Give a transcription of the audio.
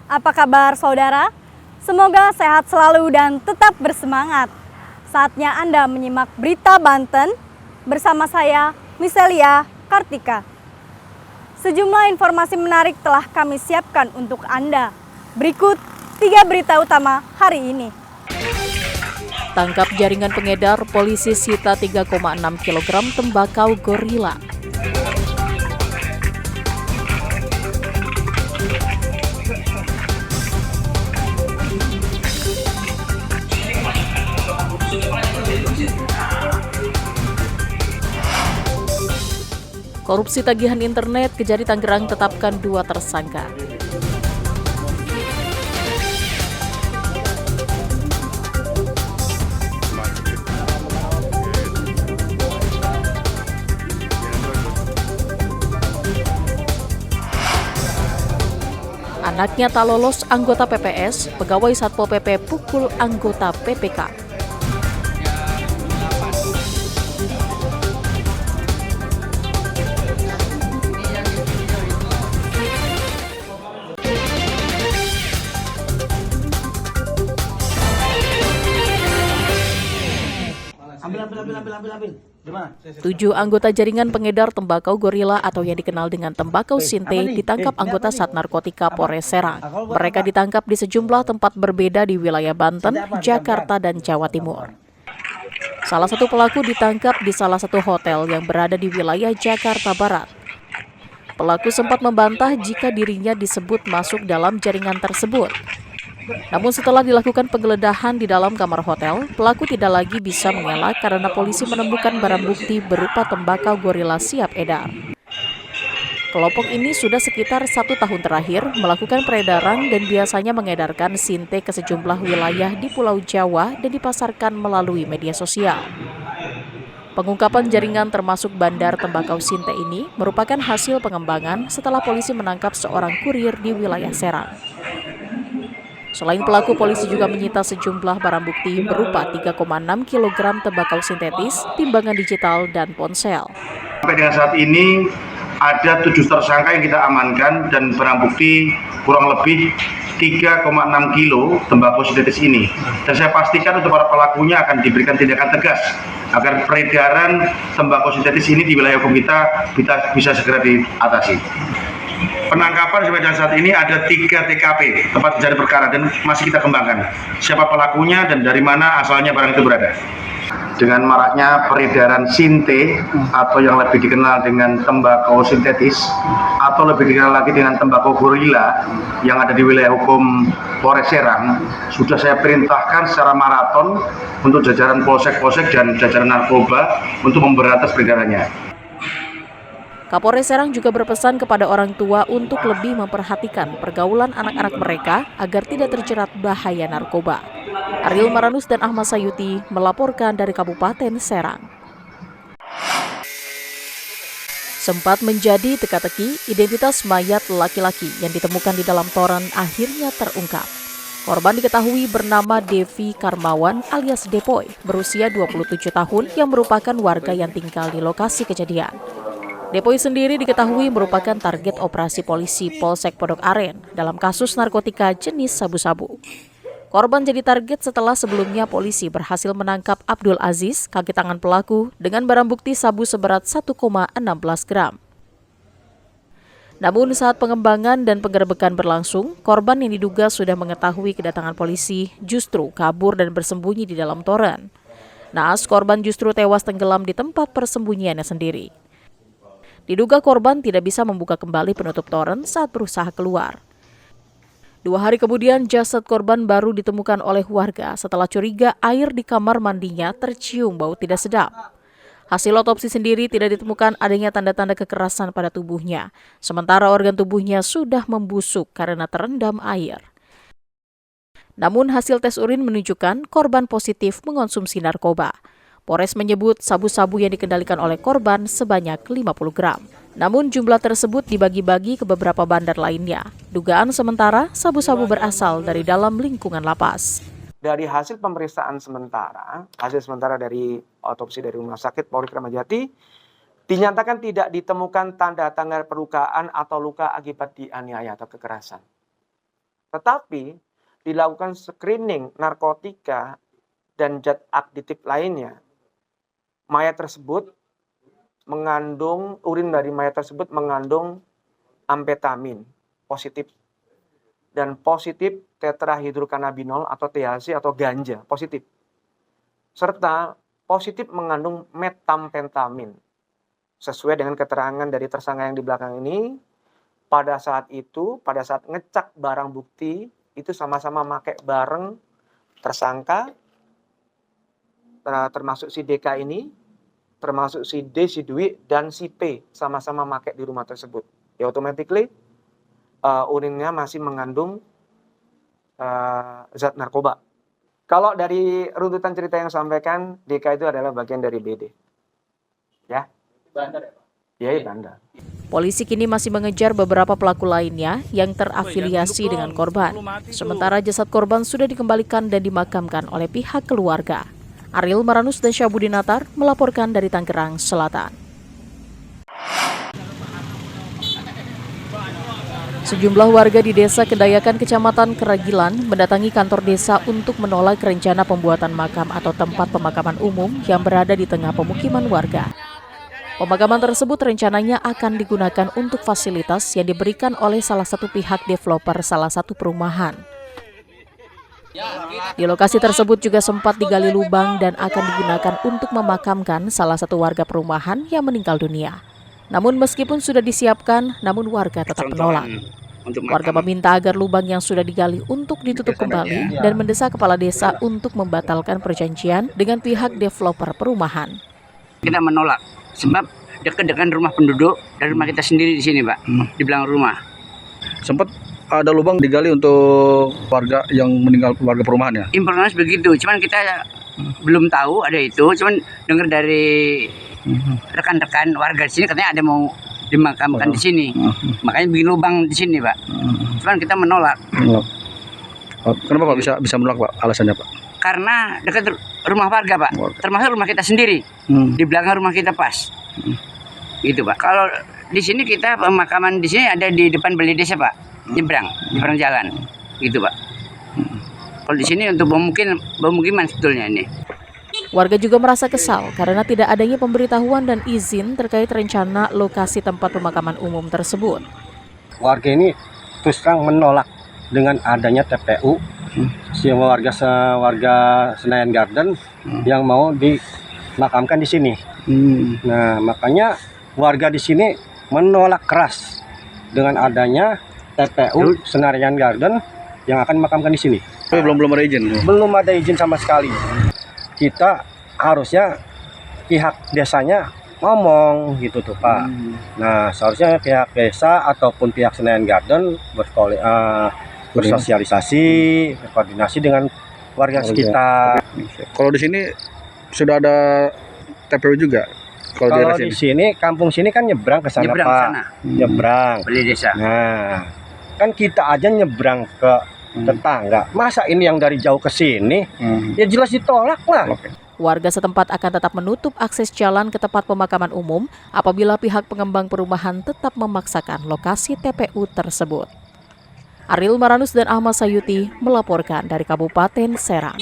Apa kabar saudara? Semoga sehat selalu dan tetap bersemangat. Saatnya Anda menyimak berita Banten bersama saya, Miselia Kartika. Sejumlah informasi menarik telah kami siapkan untuk Anda. Berikut 3 berita utama hari ini. Tangkap jaringan pengedar, polisi sita 3,6 kg tembakau gorila. Korupsi tagihan internet, Kejari Tangerang tetapkan 2 tersangka. Anaknya tak lolos anggota PPS, pegawai Satpol PP pukul anggota PPK. Ambil. Gimana? 7 anggota jaringan pengedar tembakau gorila atau yang dikenal dengan tembakau sinte ditangkap anggota Sat Narkotika Polres Serang. Mereka ditangkap di sejumlah tempat berbeda di wilayah Banten, Jakarta, dan Jawa Timur. Salah satu pelaku ditangkap di salah satu hotel yang berada di wilayah Jakarta Barat. Pelaku sempat membantah jika dirinya disebut masuk dalam jaringan tersebut. Namun setelah dilakukan penggeledahan di dalam kamar hotel, pelaku tidak lagi bisa mengelak karena polisi menemukan barang bukti berupa tembakau gorila siap edar. Kelompok ini sudah sekitar 1 tahun terakhir melakukan peredaran dan biasanya mengedarkan sinte ke sejumlah wilayah di Pulau Jawa dan dipasarkan melalui media sosial. Pengungkapan jaringan termasuk bandar tembakau sinte ini merupakan hasil pengembangan setelah polisi menangkap seorang kurir di wilayah Serang. Selain pelaku, polisi juga menyita sejumlah barang bukti berupa 3,6 kg tembakau sintetis, timbangan digital, dan ponsel. Sampai dengan saat ini ada 7 tersangka yang kita amankan dan barang bukti kurang lebih 3,6 kilo tembakau sintetis ini. Dan saya pastikan untuk para pelakunya akan diberikan tindakan tegas agar peredaran tembakau sintetis ini di wilayah hukum kita bisa segera diatasi. Penangkapan sampai dengan saat ini ada 3 TKP, tempat kejadian perkara, dan masih kita kembangkan siapa pelakunya dan dari mana asalnya barang itu berada. Dengan maraknya peredaran sinte atau yang lebih dikenal dengan tembakau sintetis atau lebih dikenal lagi dengan tembakau gorila yang ada di wilayah hukum Polres Serang, sudah saya perintahkan secara maraton untuk jajaran polsek-polsek dan jajaran narkoba untuk memberantas peredarannya. Kapolres Serang juga berpesan kepada orang tua untuk lebih memperhatikan pergaulan anak-anak mereka agar tidak terjerat bahaya narkoba. Ariel Maranus dan Ahmad Sayuti melaporkan dari Kabupaten Serang. Sempat menjadi teka-teki, identitas mayat laki-laki yang ditemukan di dalam toren akhirnya terungkap. Korban diketahui bernama Devi Karmawan alias Depoy, berusia 27 tahun yang merupakan warga yang tinggal di lokasi kejadian. Depoy sendiri diketahui merupakan target operasi polisi Polsek Pondok Aren dalam kasus narkotika jenis sabu-sabu. Korban jadi target setelah sebelumnya polisi berhasil menangkap Abdul Aziz, kaki tangan pelaku, dengan barang bukti sabu seberat 1,16 gram. Namun saat pengembangan dan penggerebekan berlangsung, korban yang diduga sudah mengetahui kedatangan polisi justru kabur dan bersembunyi di dalam toren. Naas korban justru tewas tenggelam di tempat persembunyiannya sendiri. Diduga korban tidak bisa membuka kembali penutup toren saat berusaha keluar. 2 hari kemudian jasad korban baru ditemukan oleh warga setelah curiga air di kamar mandinya tercium bau tidak sedap. Hasil otopsi sendiri tidak ditemukan adanya tanda-tanda kekerasan pada tubuhnya, sementara organ tubuhnya sudah membusuk karena terendam air. Namun hasil tes urin menunjukkan korban positif mengonsumsi narkoba. Polres menyebut sabu-sabu yang dikendalikan oleh korban sebanyak 50 gram. Namun jumlah tersebut dibagi-bagi ke beberapa bandar lainnya. Dugaan sementara sabu-sabu berasal dari dalam lingkungan lapas. Dari hasil pemeriksaan sementara, dari otopsi dari Rumah Sakit Polri Kramat Jati, dinyatakan tidak ditemukan tanda-tanda perlukaan atau luka akibat dianiaya atau kekerasan. Tetapi dilakukan screening narkotika dan zat aditif lainnya, mayat tersebut mengandung, urin dari mayat tersebut mengandung amfetamin positif dan positif tetrahidrokannabinol atau THC atau ganja positif, serta positif mengandung metamfetamin. Sesuai dengan keterangan dari tersangka yang di belakang ini, pada saat ngecek barang bukti itu sama-sama pakai bareng tersangka, termasuk si DK ini, termasuk si D, si Dwi, dan si P sama-sama pakai di rumah tersebut. Ya automatically urinnya masih mengandung zat narkoba. Kalau dari runtutan cerita yang sampaikan, DK itu adalah bagian dari BD. Ya. Bandar ya Pak? Ya, bandar. Polisi kini masih mengejar beberapa pelaku lainnya yang terafiliasi dengan korban. Sementara jasad korban sudah dikembalikan dan dimakamkan oleh pihak keluarga. Ariel Maranus dan Syabudinatar melaporkan dari Tangerang Selatan. Sejumlah warga di Desa Kedayakan, Kecamatan Keragilan mendatangi kantor desa untuk menolak rencana pembuatan makam atau tempat pemakaman umum yang berada di tengah pemukiman warga. Pemakaman tersebut rencananya akan digunakan untuk fasilitas yang diberikan oleh salah satu pihak developer salah satu perumahan. Di lokasi tersebut juga sempat digali lubang dan akan digunakan untuk memakamkan salah satu warga perumahan yang meninggal dunia. Namun meskipun sudah disiapkan, namun warga tetap menolak. Warga meminta agar lubang yang sudah digali untuk ditutup kembali dan mendesak kepala desa untuk membatalkan perjanjian dengan pihak developer perumahan. Kita menolak sebab dekat dengan rumah penduduk dan rumah kita sendiri di sini, Pak, di belakang rumah. Sempat ada lubang digali untuk warga yang meninggal, warga perumahan ya? Informasi begitu, cuman kita belum tahu ada itu, cuman dengar dari rekan-rekan warga di sini katanya ada mau dimakamkan di sini, makanya bikin lubang di sini, Pak. Cuman kita menolak. Kenapa Pak bisa menolak Pak? Alasannya Pak? Karena dekat rumah warga, Pak, termasuk rumah kita sendiri, di belakang rumah kita pas, gitu Pak. Kalau di sini kita pemakaman di sini ada di depan balai desa, Pak, nyebrang jalan, gitu Pak. Kalau di sini untuk pemukiman sebetulnya ini. Warga juga merasa kesal karena tidak adanya pemberitahuan dan izin terkait rencana lokasi tempat pemakaman umum tersebut. Warga ini terus terang menolak dengan adanya TPU warga Senayan Garden yang mau dimakamkan di sini. Nah, makanya warga di sini menolak keras dengan adanya TPU Senayan Garden yang akan dimakamkan di sini. Tapi belum ada izin. Belum ada izin sama sekali. Kita harusnya pihak desanya ngomong gitu tuh Pak. Nah, seharusnya pihak desa ataupun pihak Senayan Garden bersosialisasi, berkoordinasi dengan warga sekitar. Kalau di sini sudah ada TPU juga. Kalau di sini, kampung sini kan nyebrang ke sana Pak. Nyebrang. Balai desa. Nah, kan kita aja nyebrang ke tetangga. Masa ini yang dari jauh ke sini? Ya jelas ditolak lah. Warga setempat akan tetap menutup akses jalan ke tempat pemakaman umum apabila pihak pengembang perumahan tetap memaksakan lokasi TPU tersebut. Ariel Maranus dan Ahmad Sayuti melaporkan dari Kabupaten Serang.